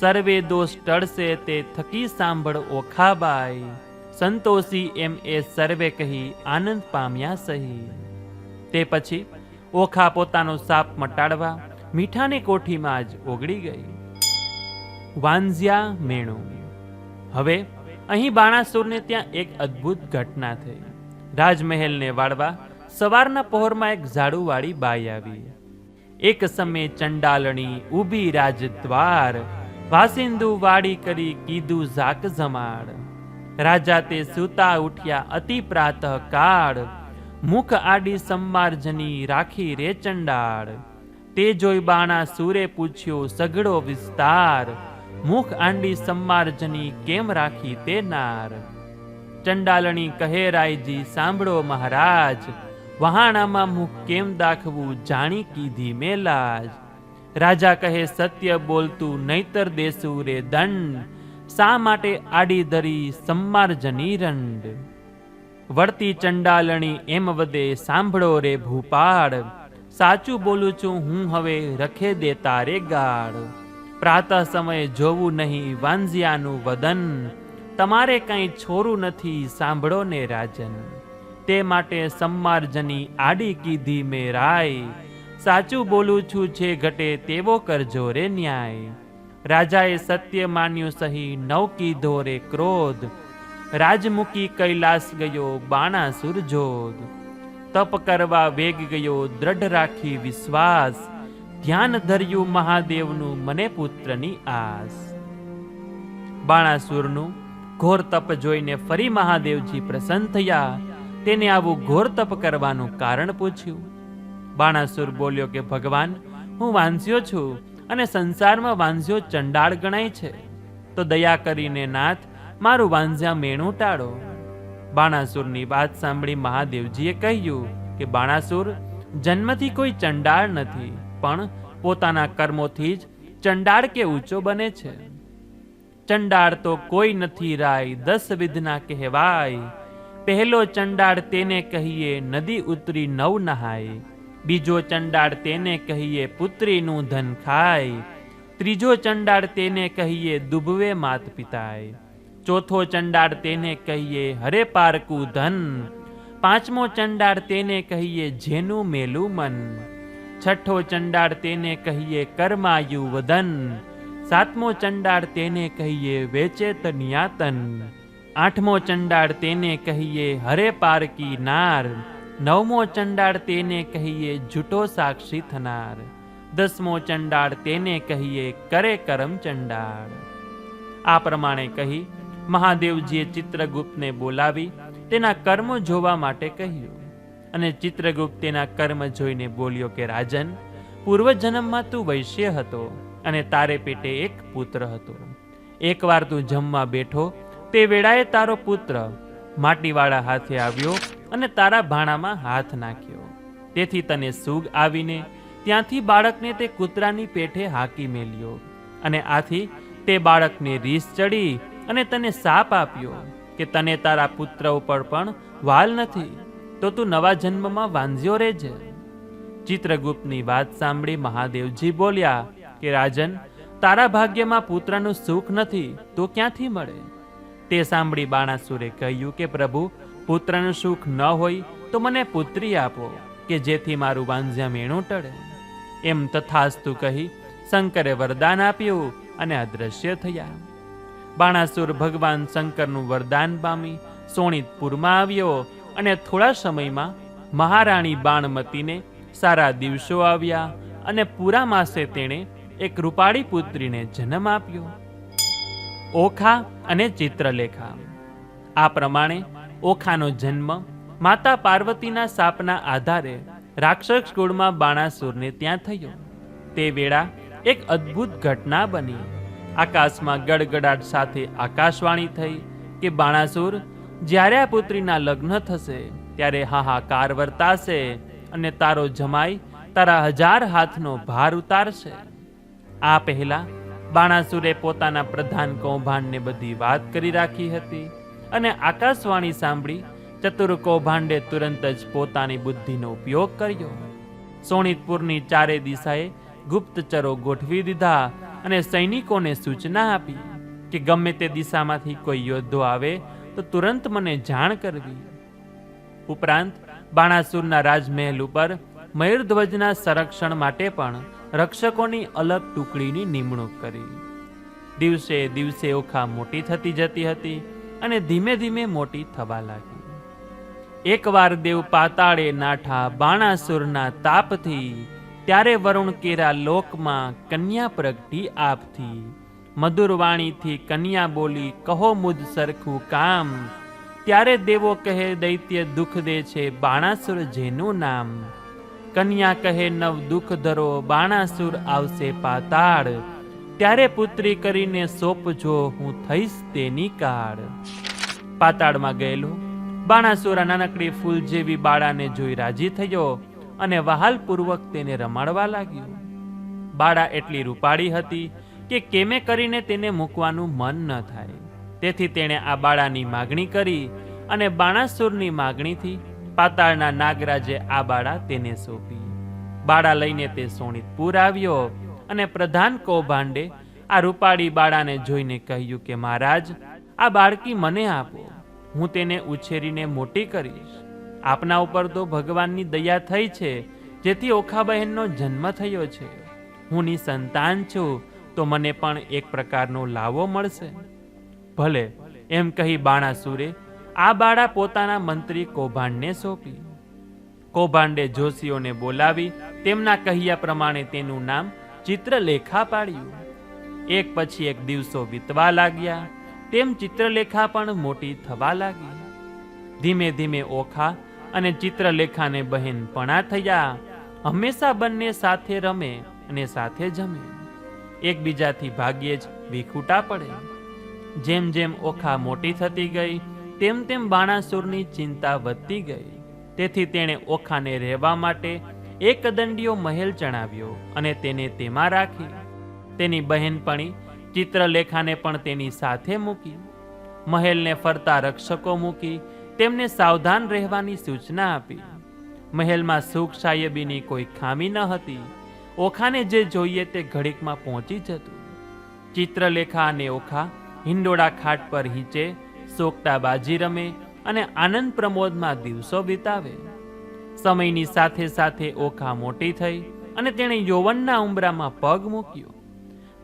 સર્વે દોષ ટળશે તે થકી સાંભળ ઓખાબાઈ, સંતોષી એમ એ સર્વે કહી આનંદ પામ્યા સહી. તે પછી ઓખા પોતાનો સાપ મટાડવા મીઠાની કોઠીમાં જ ઓગળી ગઈ. વાંઝ્યા મેણું. હવે અહીં બાણાસુરને ત્યાં એક અદ્ભુત ઘટના થઈ. રાજમહેલને વાળવા સવારના પહોરમાં એક ઝાડુવાળી બાઈ આવી. એક સમયે ચંડાલણી ઊભી રાજદ્વાર, વાસિંદુ વાડી કરી કીધું ઝાક જમાડ. રાજા તે સૂતા ઉઠ્યા અતિ પ્રાતઃ કાળ, મુખ આડી સંમાર્જની રાખી રે ચંડાળ. તે જોઈ બાણાસુરે પૂછ્યો સઘળો વિસ્તાર, મુખ આંડી સંમાર્જની કેમ રાખી તે નાર. ચંડાલણી કહે રાયજી સાંભળો મહારાજ, વહાણામાં મુખ કેમ દાખવું જાણી કીધી મેં લાજ. રાજા કહે સત્ય બોલતું નહીતર દેસું રે દંડ, શા માટે આડી ધરી સંમાર્જની રંડ. વળતી ચંડાલણી એમ વદે સાંભળો રે ભૂપાળ, સાચું બોલું છું હું હવે રખે દે તારે ગાળ. પ્રાતઃ સમયે જોવું નહીં વાંઝિયાનું વદન, તમારે કંઈ છોરું નથી સાંભળો ને રાજન. તે માટે સંમાર્જની આડી કીધી મેં રાય, સાચું બોલું છું જે ઘટે તેવો કરજો રે ન્યાય. રાજાએ સત્ય માન્યું સહી નવ કીધો રે ક્રોધ, રાજમુખી કૈલાસ ગયો બાણાસુર જોધ. તપ કરવા વેગ ગયો દ્રઢ રાખી વિશ્વાસ, ધ્યાન ધર્યું મહાદેવનું મને પુત્રની આસ. બાણાસુરનું ઘોર તપ જોઈને ફરી મહાદેવજી પ્રસન્ન થયા. તેને આવું ઘોર તપ કરવાનું કારણ પૂછ્યું. બાણાસુર બોલ્યો કે ભગવાન, હું વાંઝ્યો છું અને સંસારમાં વાંઝ્યો ચંડાળ ગણાય છે, તો દયા કરીને નાથ મારું વાંઝ્યા મેણું ટાળો. બાણાસુરની વાત સાંભળી મહાદેવજીએ કહ્યું કે બાણાસુર, જન્મથી કોઈ ચંડાળ નથી, પણ પોતાના કર્મોથી જ ચંડાળ કે ઊંચો બને છે. ચંડાળ તો કોઈ નથી રાય 10 વિધના કહેવાય. પહેલો ચંડાળ તેને કહીએ નદી ઉતરી નવ નહાય. બીજો ચંડાળ તેને કહીએ પુત્રીનું ધન ખાય. ત્રીજો ચંડાળ તેને કહીએ દુબવે માત પિતાય. ચોથો ચંડાળ તેને કહીએ હરે પારકું ધન. પાંચમો ચંડાળ તેને કહીએ જેનું મેલું મન. છઠ્ઠો ચંડાળ તેને કહીએ કર્માયુ વદન. સાતમો ચંડાળ તેને કહીએ વેચે તનિયાતન. આઠમો ચંડાળ તેને કહીએ હરે પારકી નાર. નવમો ચંડાળ તેને કહીએ જૂઠો સાક્ષી થનાર. 10મો ચંડાળ તેને કહીએ કરે કરમ ચંડાળ. આ પ્રમાણે કહી મહાદેવજીએ ચિત્રગુપ્તને બોલાવી તેના કર્મો જોવા માટે કહ્યું. અને ચિત્રગુપ્ત તેના કર્મ જોઈને બોલ્યો કે રાજન, પૂર્વજન્મમાં તું વૈશ્ય હતો અને તારે પેટે એક પુત્ર હતો. એકવાર તું જમવા બેઠો તે વેળાએ તારો પુત્ર માટીવાળા હાથે આવ્યો અને તારા ભાણામાં હાથ નાખ્યો. તેથી તને સૂગ આવીને ત્યાંથી બાળકને તે કૂતરાની પેઠે હાકી મેલ્યો અને આથી તે બાળકને રીસ ચડી અને તને શાપ આપ્યો કે તને તારા પુત્ર ઉપર પણ વાલ નથી, તો તું નવા જન્મમાં વાંઝ્યો રહેજે. ચિત્રગુપ્તની વાત સાંભળી મહાદેવજી બોલ્યા કે રાજન, તારા ભાગ્યમાં પુત્રનું સુખ નથી તો ક્યાંથી મળે? તે સાંભળી બાણાસુરે કહ્યું કે પ્રભુ, પુત્રનું સુખ ન હોય તો મને પુત્રી આપો કે જેથી મારું વાંઝ્યા મેણું ટળે. એમ તથાસ્તુ કહી શંકરે વરદાન આપ્યું અને અદ્રશ્ય થયા. બાણાસુર ભગવાન શંકરનું વરદાન પામી સોણિતપુરમાં આવ્યો અને થોડા સમયમાં મહારાણી બાણમતીને સારા દિવસો આવ્યા અને પૂરા માસે તેણે એક રૂપાળી પુત્રીને જન્મ આપ્યો, ઓખા અને ચિત્રલેખા. આ પ્રમાણે ઓખાનો જન્મ માતા પાર્વતીના શાપના આધારે રાક્ષસ કુળમાં બાણાસુરને ત્યાં થયો. તે વેળા એક અદ્ભુત ઘટના બની. આકાશમાં ગડગડાટ સાથે આકાશવાણી થઈ કે બાણાસુર, જ્યારે આ પુત્રીના લગ્ન થશે ત્યારે હાહાકાર વર્તાશે અને તારો જમાઈ તારા 1000 હાથનો ભાર ઉતારશે. આ પહેલા બાણાસુરે પોતાના પ્રધાન કૌભાંડને બધી વાત કરી રાખી હતી અને આકાશવાણી સાંભળી ચતુર કૌભાંડે તુરંત જ પોતાની બુદ્ધિનો ઉપયોગ કર્યો. સોણિતપુરની ચારે દિશાએ ગુપ્તચરો ગોઠવી દીધા અને સૈનિકોને સૂચના આપી કે ગમે તે દિશામાંથી કોઈ યોદ્ધો આવે તો તુરંત મને જાણ કરવી. ઉપરાંત બાણાસુરના રાજમહેલ ઉપર મયુરધ્વજના સંરક્ષણ માટે પણ રક્ષકોની અલગ ટુકડીની નિમણૂક કરી. દિવસે દિવસે ઓખા મોટી થતી જતી હતી અને ધીમે ધીમે મોટી થવા લાગી. એકવાર દેવ પાતાળે નાઠા બાણાસુરના તાપથી, ત્યારે વરુણ કેરા લોકમાં કન્યા પ્રગટી આપથી. મધુર વાણીથી કન્યા બોલી, કહો મુજ સરખું કામ. ત્યારે દેવો કહે, દૈત્ય દુઃખ દે છે બાણાસુર જેનું નામ. કન્યા કહે, નવ દુઃખ ધરો બાણાસુર આવશે પાતાળ. ત્યારે પુત્રી કરીને સોંપજો હું થઈશ તેની કાળ. પાતાળમાં ગયેલો બાણાસુર નાનકડી ફૂલ જેવી બાળાને જોઈ રાજી થયો અને વહાલપૂર્વક તેને રમાડવા લાગ્યો. બાળા એટલી રૂપાળી હતી કે કેમે કરીને તેને મૂકવાનું મન ન થાય. તેથી તેણે આ બાળાની માગણી કરી અને બાણાસુરની માગણીથી પાતાળના નાગરાજે આ બાળા તેને સોંપી. બાળા લઈને તે સોણિતપુર આવ્યો અને પ્રધાન કૌભાંડે આ રૂપાળી બાળાને જોઈને કહ્યું કે મહારાજ, આ બાળકી મને આપો, હું તેને ઉછેરીને મોટી કરીશ. આપના ઉપર તો ભગવાનની દયા થઈ છે, જેથી ઓખા બહેનનો જન્મ થયો છે. હું નિસંતાન છું તો મને પણ એક પ્રકારનો લાવો મળશે. ભલે, એમ કહી બાણાસુરે આ બાળા પોતાના મંત્રી કૌભાંડને સોંપી. કૌભાંડે જોશીઓને બોલાવી તેમના કહ્યા પ્રમાણે તેનું નામ ચિત્રલેખા પાડ્યું. એક પછી એક દિવસો વીતવા લાગ્યા, તેમ ચિત્રલેખા પણ મોટી થવા લાગી. ધીમે ધીમે ઓખા અને ચિત્રલેખાને બહેનપણા થયા. હંમેશા બંને સાથે રમે અને સાથે જમે. એકબીજાથી ભાગ્યે જ વિખૂટા પડે. જેમ જેમ ઓખા મોટી થતી ગઈ તેમ તેમ બાણાસુરની ચિંતા વધતી ગઈ. તેથી તેણે ઓખાને રહેવા માટે એક દંડિયો મહેલ ચણાવ્યો અને તેને તેમાં રાખી. તેની બહેનપણી ચિત્રલેખાને પણ તેની સાથે મૂકી. મહેલને ફરતા રક્ષકો મૂકી તેમને સાવધાન રહેવાની સૂચના આપી. મહેલમાં સુખ સાહેબીની કોઈ ખામી ન હતી. ઓખાને જે જોઈએ તે ઘડીકમાં પહોંચી જતું. ચિત્રલેખા અને ઓખા હિંડોળા ખાટ પર હિંચે, સોગટા બાજી રમે અને આનંદ પ્રમોદમાં દિવસો વિતાવે. સમયની સાથે સાથે ઓખા મોટી થઈ અને તેણે યૌવનના ઉંબરામાં પગ મૂક્યો.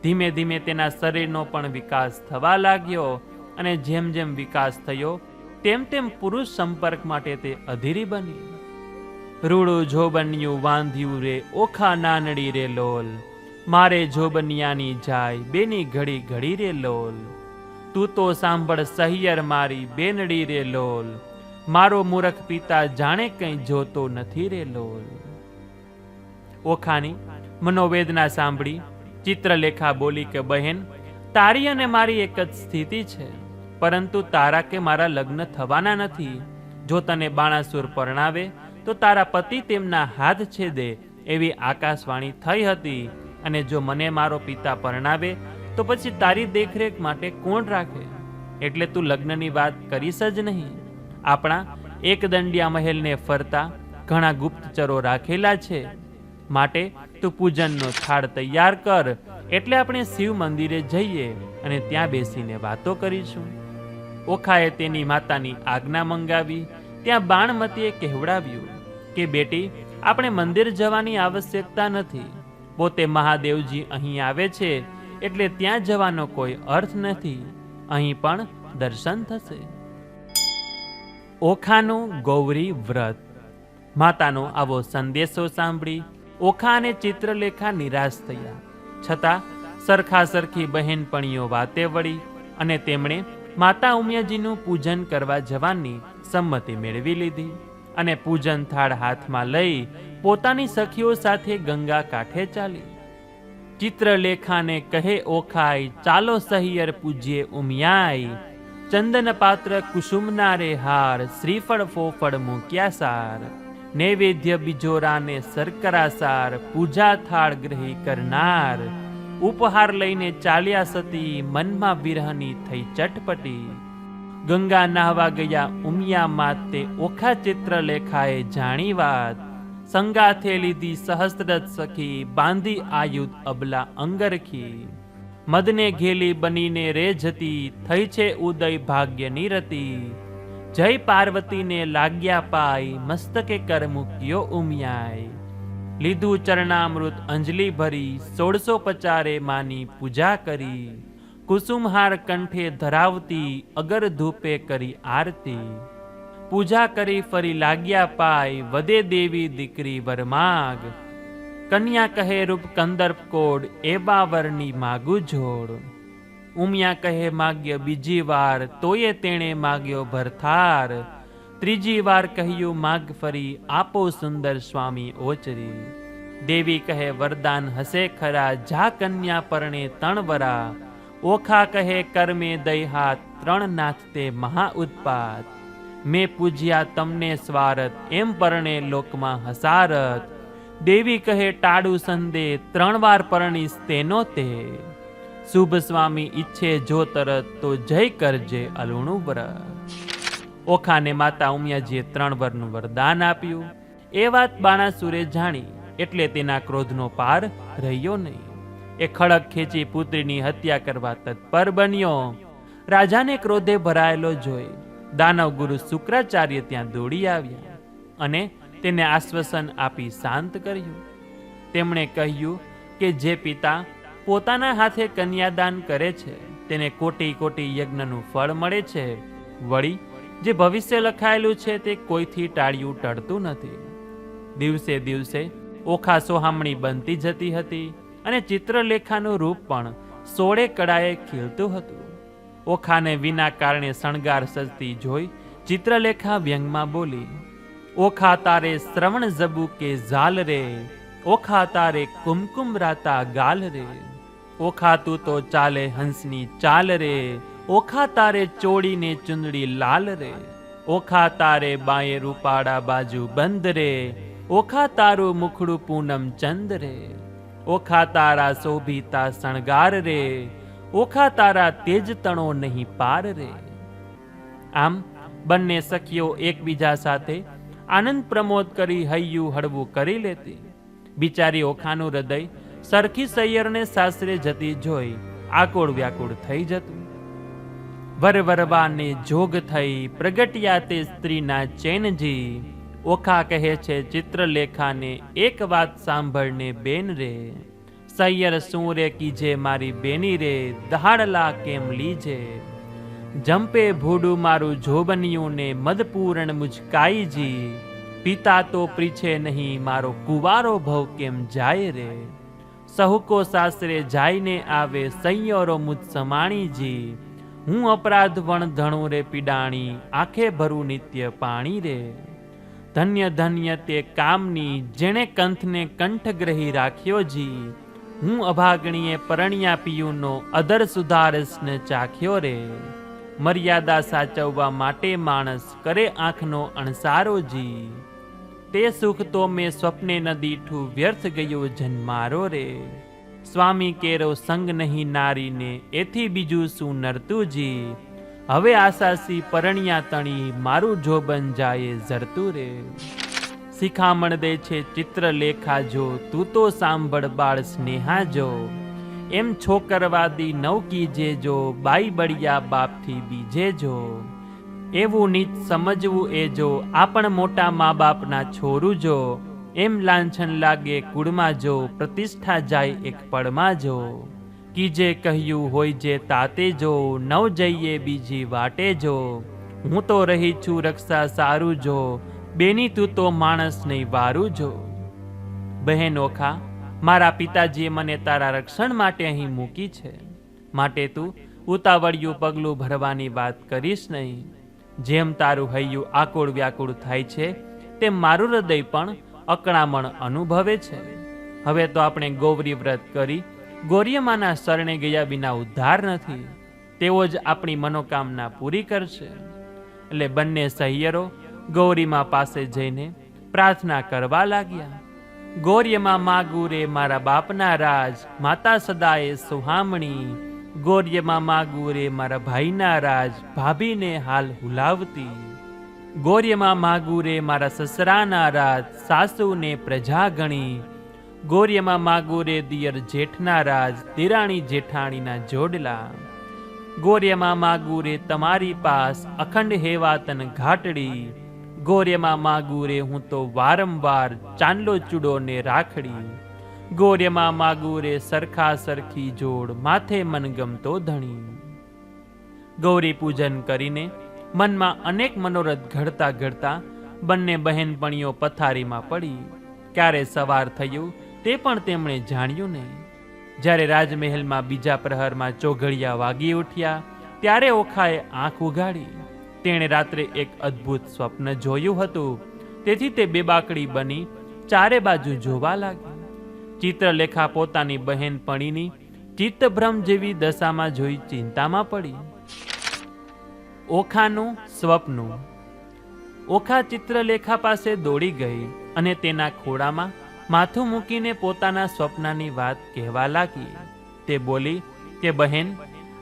ધીમે ધીમે તેના શરીરનો પણ વિકાસ થવા લાગ્યો અને જેમ જેમ વિકાસ થયો તેમ તેમ પુરુષ સંપર્ક માટે તે અધીરી બની. રૂડું જોબનિયું વાંધ્યું રે ઓખા નાનડી રે લોલ, મારે જોબનિયાની જાય બેની ઘડી ઘડી રે લોલ. તું તો સાંભળ સહિયર મારી બેનડી રે લોલ, મારો મૂરખ પિતા જાણે કંઈ જોતો નથી રે લોલ. ઓખાની મનોવેદના સાંભળી ચિત્રલેખા બોલી કે બહેન, તારી અને મારી એક જ સ્થિતિ છે, પરંતુ તારા કે મારા લગ્ન થવાના નથી. જો તને બાણાસુર પરણાવે તો તારા પતિ તેમના હાથ છેદે એવી આકાશવાણી થઈ હતી, અને જો મને મારો પિતા પરણાવે તો પછી તારી દેખરેખ માટે કોણ રાખે? એટલે તું લગ્નની વાત કરીશ જ નહીં. આપણા એક દંડિયા મહેલને ફરતા ઘણા ગુપ્તચરો રાખેલા છે, માટે તું પૂજનનો થાળ તૈયાર કર, એટલે આપણે શિવ મંદિરે જઈએ અને ત્યાં બેસીને વાતો કરીશું. ઓખાએ તેની માતાની આજ્ઞા મંગાવી. ત્યાં બાણમતીએ કહેવડાવ્યું કે બેટી, આપણે મંદિર જવાની આવશ્યકતા નથી. પોતે મહાદેવજી અહીં આવે છે, એટલે ત્યાં જવાનો કોઈ અર્થ નથી. અહીં પણ દર્શન થશે. ઓખાનું ગૌરી વ્રત. માતાનો આવો સંદેશો સાંભળી ઓખા અને ચિત્રલેખા નિરાશ થયા. છતાં સરખા સરખી બહેનપણીઓ વાતે વળી અને તેમણે માતા ઉમિયાજીનું પૂજન કરવા જવાની સંમતિ મેળવી લીધી અને પૂજન થાળ હાથમાં લઈ પોતાની સખીઓ સાથે ગંગા કાંઠે ચાલી. ચિત્રલેખાને કહે ઓખાઈ, ચાલો સહિયર પૂજ્યે ઉમિયાઈ. ચંદન પાત્ર કુસુમના રે હાર, શ્રીફળ ફોફળ મૂક્યા સાર. નૈવેદ્ય બિજોરાને શર્કરા સાર, પૂજા થાળ ગ્રહી કરનાર. ઉપહાર લઈને ચાલ્યા સતી, મનમાં વિરહની થઈ ચટપટી. ગંગા નાહવા ગયા ઉમિયા માતે, ઓખા ચિત્રલેખાએ જાણી વાત. સંગાથે લીધી સહસ્રત સખી, બાંધી આયુધ અબલા અંગરખી. મદને ઘેલી બનીને રે જતી, થઈ છે ઉદય ભાગ્યની રતી. જય પાર્વતીને લાગ્યા પાય, મસ્તકે કર મૂક્યો ઉમિયાય. લીધું ચરણામૃત અંજલિ ભરી, 1650 માની પૂજા કરી. કુસુમહાર કંઠે ધરાવતી, અગર ધૂપે કરી આરતી. પૂજા કરી ફરી લાગ્યા પાય, વધે દેવી દીકરી વરમાગ. કન્યા કહે રૂપ કંદર્પ કોડ, એ બાવરની માગું જોડ. ઉમિયા કહે માગ્ય બીજી વાર, તોયે તેણે માગ્યો ભરથાર. ત્રીજી વાર કહ્યું માગ ફરી, આપો સુંદર સ્વામી ઓચરી. દેવી કહે વરદાન હશે ખરા, જા કન્યા પરણે તણવરા. ઓખા કહે કરમે દઈ હાથ, 3 નાથ તે મહા ઉત્પાત. મેં પૂજ્યા તમને સ્વારત, એમ પરણે લોકમાં હસારત. દેવી કહે ટાળું સંદે, 3 વાર પરણીશ તેનો તે. શુભ સ્વામી ઈચ્છે જો તરત, તો જય કરજે અલુણું વ્રત. ઓખાને માતા ઉમિયાજીએ 3 વરનું વરદાન આપ્યું. એ વાત બાણાસુરે જાણી એટલે તેના ક્રોધનો પાર રહ્યો નહીં. એ ખડક ખેંચી પુત્રીની હત્યા કરવા તત્પર બન્યો. રાજાને ક્રોધે ભરાયેલો જોઈ દાનવ ગુરુ શુક્રાચાર્ય ત્યાં દોડી આવ્યા અને તેને આશ્વાસન આપી શાંત કર્યું. તેમણે કહ્યું કે જે પિતા પોતાના હાથે કન્યાદાન કરે છે તેને કોટી કોટી યજ્ઞનું ફળ મળે છે. વળી જે ભવિષ્ય લખાયેલું છે તે કોઈથી ટાળ્યું ટળતું નથી. દિવસે દિવસે ઓખા સોહામણી બનતી જતી હતી અને ચિત્રલેખાનું રૂપ પણ 16 કળાએ ખીલતું હતું. ઓખાને વિના કારણે શણગાર સજતી જોઈ ચિત્રલેખા વ્યંગમાં બોલી, ઓખા તારે શ્રવણ જબુ કે ઝાલ રે. ઓખા તારે કુમકુમ રાતા ગાલ રે. ઓખા તું તો ચાલે હંસની ચાલ રે. ઓખા તારે ચોડીને ચુંદડી લાલ રે. ઓખા તારે બાએ રૂપાડા બાજુ બંધ રે. ઓખા તારું મુખડું પૂનમ ચંદ રે. ઓખા તારા શોભિતા શણગાર રે. ઓખા તારા તેજ તણો નહીં પાર રે. આમ બંને સખીઓ એકબીજા સાથે આનંદ પ્રમોદ કરી હૈયું હળવું કરી લેતી. બિચારી ઓખાનું હૃદય સરખી સૈયરને સાસરે જતી જોઈ આકુળ વ્યાકુળ થઈ જતું. વરવરવાને જોગ થઈ પ્રગટ્યા તે સ્ત્રીના ચેનજી. ઓખા કહે છે ચિત્રલેખાને, એક વાત સાંભળને બેન રે. સૈયર શું રે કીજે મારી બેની રે, દહાડલા કેમ લીજે. જંપે ભૂડું મારું જોબનિયું ને, મદપૂરણ મુજકાઈજી. પિતા તો પ્રીછે નહીં મારો કુવારો ભવ કેમ જાય રે. સહુકો સાસરે જાયને આવે, સૈયરો મુજ સમાણીજી. હું અપરાધ વણધણું રે પીડાણી, આંખે ભરું નિત્ય પાણી રે. ધન્ય ધન્ય તે કામની, જેણે કંથને કંઠગ્રહી રાખ્યો જી. હું અભાગણીએ પરણ્યા પિયુનો, અધર સુધારસને ચાખ્યો રે. મર્યાદા સાચવવા માટે માણસ, કરે આંખનો અણસારો જી. તે સુખ તો મેં સ્વપ્ને ન દીઠું, વ્યર્થ ગયો જન્મારો રે. સ્વામી કેરો સંગ નહીં નારીને, એથી બીજું શું નરતું જી. હવે આસાસી પરણ્યા તણી, મારું જોબન જાય ઝરતું રે. શિખામણ દે છે ચિત્રલેખા જો, તું તો સાંભળ બાળ સ્નેહા જો. એમ છોકરવાદી નવ કીજે જો, બાઈ બળિયા બાપથી બીજે જો. એવું નીચ સમજવું એ જો, આપણ મોટા મા બાપના છોરું જો. એમ લાંછન લાગે કુળમાં જો, પ્રતિષ્ઠા જાય એક પળમાં જો. કીજે કહ્યું હોય જે તાતે જો, નવ જઈએ બીજી વાટે જો. હું તો રહી છું રક્ષા સારું જો, બેની તું તો માણસ નહીં વારું જો. બહેન ઓખા, મારા પિતાજીએ મને તારા રક્ષણ માટે અહીં મૂકી છે, માટે તું ઉતાવળિયું પગલું ભરવાની વાત કરીશ નહીં. જેમ તારું હૈયું આકુળ વ્યાકુળ થાય છે, તેમ મારું હૃદય પણ અકળામણ અનુભવે છે. હવે તો આપણે ગૌરી વ્રત કરી ગોરીયમાના શરણે ગયા વિના ઉદ્ધાર નથી. તેઓ જ આપણી મનોકામના પૂરી કરશે. એટલે બંને સહિયરો ગૌરીમા પાસે જઈને પ્રાર્થના કરવા લાગ્યા. ગૌર્યમાં માગું રે મારા બાપના રાજ, માતા સદાએ સુહામણી. ગૌર્યમાં માગું રે મારા ભાઈના રાજ, ભાભીને હાલ હુલાવતી. ગૌર્યમાં માગું રે મારા સસરાના રાજ, સાસુને પ્રજા ગણી. ગૌર્યમાં માગું રે દિયર જેઠના રાજ, દિરાણી જેઠાણીના જોડલા. ગૌર્યમાં માગું રે તમારી પાસ, અખંડ હેવાતન ઘાટડી. ગૌર્યમાં માગું રે હું તો વારંવાર, ચાંદલો ચૂડો ને રાખડી. ગૌર્યમાં માગું રે સરખા સરખી જોડ, માથે મનગમતો ધણી. ગૌરી પૂજન કરીને મનમાં અનેક મનોરથ ઘડતા ઘડતા બંને બહેનપણીઓ પથારીમાં પડી. ક્યારે સવાર થયું તે પણ તેમણે જાણ્યું નહીં. જ્યારે રાજમહેલમાં બીજા પ્રહરમાં ચોઘડિયા વાગી ઉઠ્યા, ત્યારે ઓખાએ આંખ ઉઘાડી. તેણે રાત્રે એક અદ્ભુત સ્વપ્ન જોયું હતું, તેથી તે બેબાકડી બની ચારે બાજુ જોવા લાગી. ચિત્રલેખા પોતાની બહેનપણીની ચિત્તભ્રમ જેવી દશામાં જોઈ ચિંતામાં પડી. ઓખાનું સ્વપ્ન. ઓખા ચિત્રલેખા પાસે દોડી ગઈ અને તેના ખોળામાં માથું મૂકીને પોતાના સ્વપ્નની વાત કહેવા લાગી. તે બોલી કે બહેન,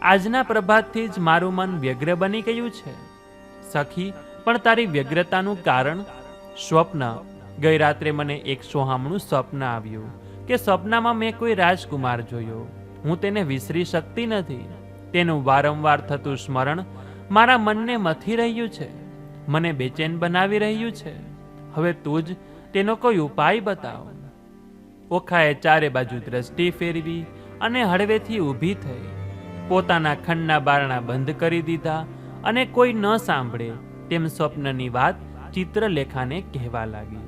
આજના પ્રભાતથી જ મારું મન વ્યગ્ર બની ગયું છે. સખી, પણ તારી વ્યગ્રતાનું કારણ? સ્વપ્ન. ગઈ રાત્રે મને એક સોહામણું સ્વપ્ન આવ્યું કે સ્વપ્નમાં મેં કોઈ રાજકુમાર જોયો. હું તેને વિસરી શકતી નથી. તેનું વારંવાર થતું સ્મરણ મારા મનને મથી રહ્યું છે, મને બેચેન બનાવી રહ્યું છે. હવે તું જ તેનો કોઈ ઉપાય બતાવ. ઓખાએ ચારે બાજુ દ્રષ્ટિ ફેરવી અને હળવેથી ઊભી થઈ. પોતાના ખંડના બારણા બંધ કરી દીધા અને કોઈ ન સાંભળે તેમ સ્વપ્નની વાત ચિત્રલેખાને કહેવા લાગી.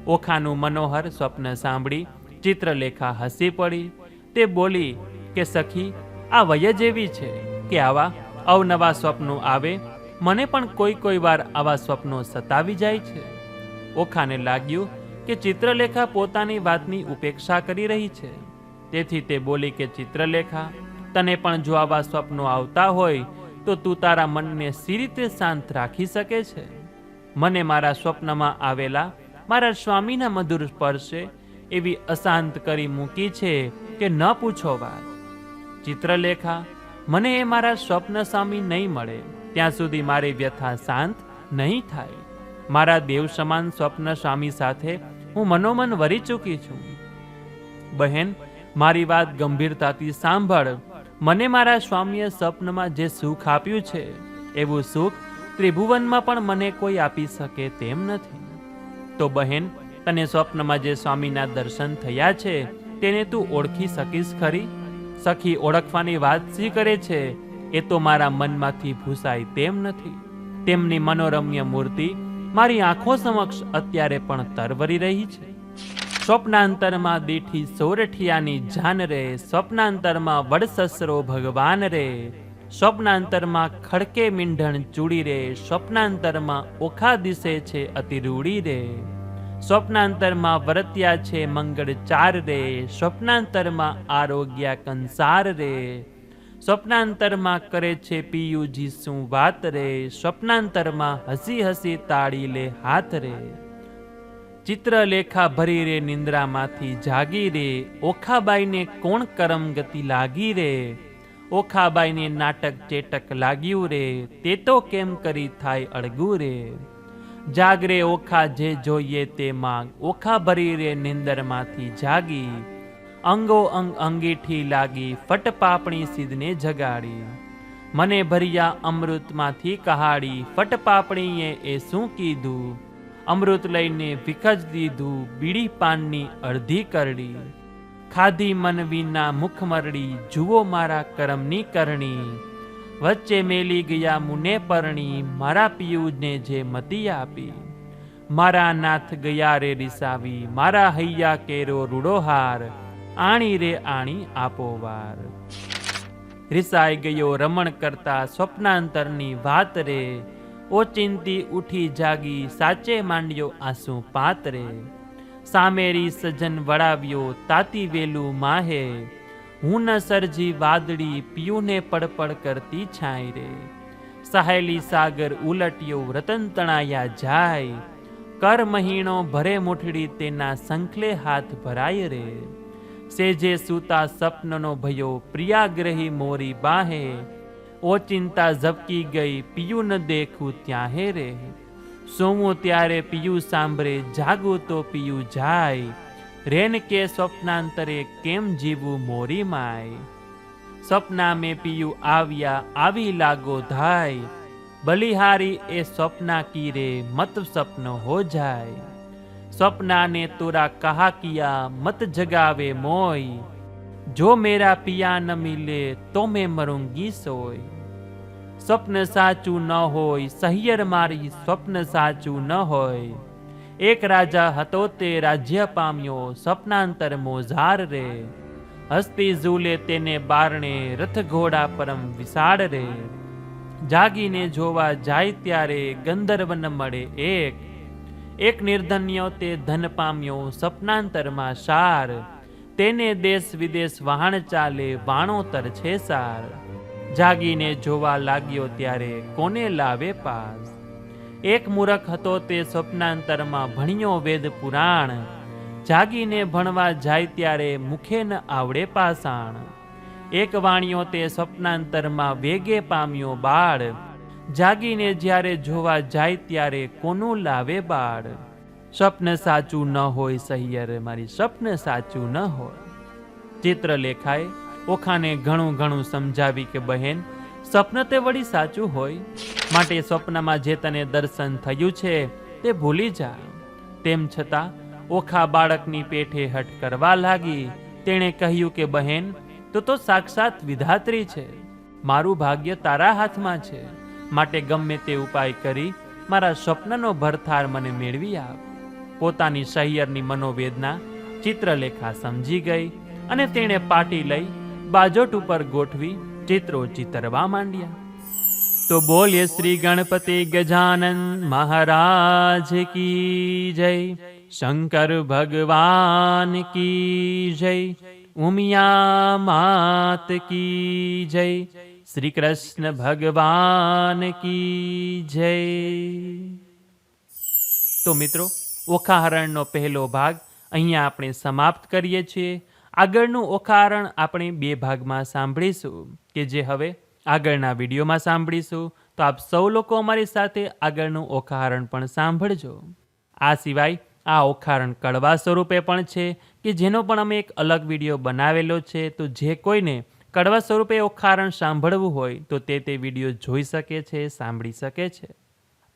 ઓખાનું મનોહર સ્વપ્ન સાંભળી ચિત્રલેખા હસી પડી. તે બોલી કે સખી, આ વય જેવી છે કે આવા અવનવા સ્વપ્નો આવે. મને પણ કોઈ વાર આવા સ્વપ્નો સતાવી જાય છે. ઓખાને લાગ્યું કે ચિત્રલેખા પોતાની વાતની ઉપેક્ષા કરી રહી છે. તેથી તે બોલી કે ચિત્રલેખા, તને પણ જો આવા સ્વપ્નો આવતા હોય તો તું તારા મનને સી રીતે શાંત રાખી શકે છે? મને મારા સ્વપ્નમાં આવેલા મારા સ્વામીના મધુર સ્પર્શે એવી અશાંત કરી મૂકી છે કે ન પૂછો વાત. ચિત્રલેખા, મને એ મારા સ્વપ્ન સ્વામી નહીં મળે ત્યાં સુધી મારી વ્યથા શાંત નહીં થાય. મારા દેવ સમાન સ્વપ્ન સ્વામી સાથે હું મનોમન વરી ચૂકી છું. બહેન, મારી વાત ગંભીરતાથી સાંભળ. મને મારા સ્વામીએ સ્વપ્નમાં જે સુખ આપ્યું છે એવું સુખ ત્રિભુવનમાં પણ મને કોઈ આપી શકે તેમ નથી. તો બહેન, તને સ્વપ્નમાં જે સ્વામીના દર્શન થયા છે તેને તું ઓળખી શકીશ ખરી? સખી, ઓળખવાની વાત શી કરે છે? એ તો મારા મનમાંથી ભૂસાય તેમ નથી. તેમની મનોરમ્ય મૂર્તિ મારી આંખો સમક્ષ અત્યારે પણ તરવરી રહી છે. સ્વપ્નાંતરમાં દીઠી સોરઠિયાની જાન રે, સ્વપ્નાંતરમાં વડસસરો ભગવાન રે. સ્વપ્નાંતરમાં ખડકે મીંઢણ ચૂડી રે, સ્વપ્નાંતરમાં ઓખા દિશે છે અતિ રૂડી રે, સ્વપ્નાંતરમાં વરત્યા છે મંગળ ચાર રે, સ્વપ્નાંતરમાં આરોગ્યા કંસાર રે, સ્વપ્નાંતરમાં કરે છે પિયુજી શું વાત રે, સ્વપ્નાંતરમાં હસી હસી તાળી લે હાથ રે, ચિત્રલેખા ભરી રે નિંદ્રામાંથી જાગી રે, ઓખાબાઈને કોણ કરમ ગતિ લાગી રે, ઓખાબાઈને નાટક ચેટક લાગ્યું રે, તે તો કેમ કરી થાય અળગું રે, જાગરે ઓખા જે જોઈએ તે માંગ, ઓખા ભરી રે નિંદરમાંથી જાગી, અંગો અંગ અંગીઠી લાગી, ફટ પાપણી સિદ્ધને જગાડી, મને ભર્યા અમૃતમાંથી કહાડી, ફટ પાપણીએ એ શું કીધું, અમૃત લઈને વિખજ દીધું, બીડી પાનની અડધી કરડી, ખાધી મન વિના મુખ મરડી, જુઓ મારા કરમની કરણી, વચ્ચે મેલી ગયા મુને પરણી, મારા પિયુજને જે મતી આપી, મારા નાથ ગયા રે રિસાવી, મારા હૈયા કેરો રૂડો હાર, આણી રે આણી આપો વાર, રિસાઈ ગયો રમણ કરતા સ્વપ્નાંતરની વાત રે, ઓચિંતી ઉઠી જાગી સાચે માંડ્યો આંસુ પાત રે, સામેરી સજન વળાવ્યો તાતી વેલું માહે, હું ન સરજી વાદળી પિયુને પડપડ કરતી છાંય રે, સહેલી સાગર ઉલટ્યો રતન તણાયા જાય, કર મહીણો ભરે મુઠડી તેના સંખલે હાથ ભરાય રે, સેજે સૂતા સપનનો ભયો પ્રિયાગ્રહી મોરી બાહે, ઓચિંતા ઝબકી ગઈ પિયું ન દેખું ત્યાં હે રે, સોવું ત્યારે પિયું સાંભળે જાગું તો પિયું જાય, રેન કે સ્વપ્નાંતરે કેમ જીવું મોરી માય, સપના મેં પિયું આવ્યા આવી લાગો ધાય, બલિહારી એ સ્વપ્ના કીરે મત સપનો હો જાય, सपना ने तोरा कहा किया मत जगावे मोय, जो मेरा पिया न मिले तो मैं मरूंगी सोय, स्वप्न साचू न होय सहियर मारी स्वप्न साचू न होय, एक राजा हतो ते राज्य पाम्यो स्वप्नांतर मोजार रे, हस्ती झूले तेने बारणे रथ घोड़ा परम विशाળ रे, जागीने जोवा जाय त्यारे गंधर्व न मळे एक निर्धन्यो ते धन पाम्यो सपनांतरमा सार, तेने देश विदेश वहाण चाले वाणोतर छे सार, जागीने जोवा लाग्यो त्यारे कोने लावे पास, एक मूर्ख हतो ते स्वप्नांतरमा भण्यो वेद पुराण, जागीने भणवा जाय त्यारे मुखे न आवडे पाषाण, एक वाणियो ते स्वप्नांतरमा वेगे पाम्यो बाळ, जागीने ज्यारे जोवा जाय त्यारे कोનું લાવે બાળ, સ્વપ્ન સાચું ન હોય સહિયર મારી સ્વપ્ન સાચું ન હોય, ચિત્રલેખાએ ઓખાને ઘણું ઘણું સમજાવી કે બહેન સ્વપ્ન તે વળી સાચું હોય, માટે સ્વપ્નમાં જે તને દર્શન થયું છે તે ભૂલી જા, તેમ છતાં ઓખા બાળકની પેઠે હઠ કરવા લાગી, તેણે કહ્યું કે બહેન તું તો સાક્ષાત વિધાત્રી છે, મારું ભાગ્ય તારા હાથમાં છે, માટે ગમે તે ઉપાય કરી મારા સ્વપ્નનો ભરથાર મને મેળવી આપ. પોતાની સહિયરની મનોવેદના ચિત્રલેખા સમજી ગઈ અને તેણે પાટી લઈ બાજોટ ઉપર ગોઠવી ચિત્રો ચિતરવા માંડ્યા. તો બોલીએ શ્રી ગણપતિ ગજાનન મહારાજ કી જય, શંકર ભગવાન કી જય, ઉમિયા માત કી જય, શ્રી કૃષ્ણ ભગવાન કી જય. તો મિત્રો, ઓખાહરણનો પહેલો ભાગ અહીંયા આપણે સમાપ્ત કરીએ છીએ. આગળનું ઓખાહરણ આપણે 2 ભાગમાં સાંભળીશું, કે જે હવે આગળના વિડીયોમાં સાંભળીશું. તો આપ સૌ લોકો અમારી સાથે આગળનું ઓખાહરણ પણ સાંભળજો. આ સિવાય આ ઓખાહરણ કડવા સ્વરૂપે પણ છે, કે જેનો પણ અમે એક અલગ વિડીયો બનાવેલો છે. તો જે કોઈને કડવા સ્વરૂપે ઓખાહરણ સાંભળવું હોય તો તે વિડીયો જોઈ શકે છે, સાંભળી શકે છે.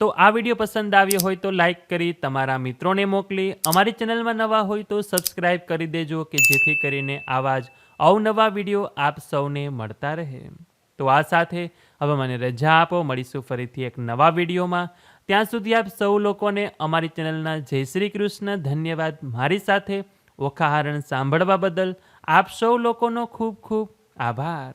તો આ વિડીયો પસંદ આવ્યો હોય તો લાઈક કરી તમારા મિત્રોને મોકલી, અમારી ચેનલમાં નવા હોય તો સબસ્ક્રાઈબ કરી દેજો, કે જેથી કરીને આવા જ અવનવા વિડીયો આપ સૌને મળતા રહે. તો આ સાથે હવે મને રજા આપો, મળીશું ફરીથી એક નવા વિડીયોમાં. ત્યાં સુધી આપ સૌ લોકોને અમારી ચેનલના જય શ્રી કૃષ્ણ. ધન્યવાદ. મારી સાથે ઓખાહરણ સાંભળવા બદલ આપ સૌ લોકોનો ખૂબ ખૂબ આભાર.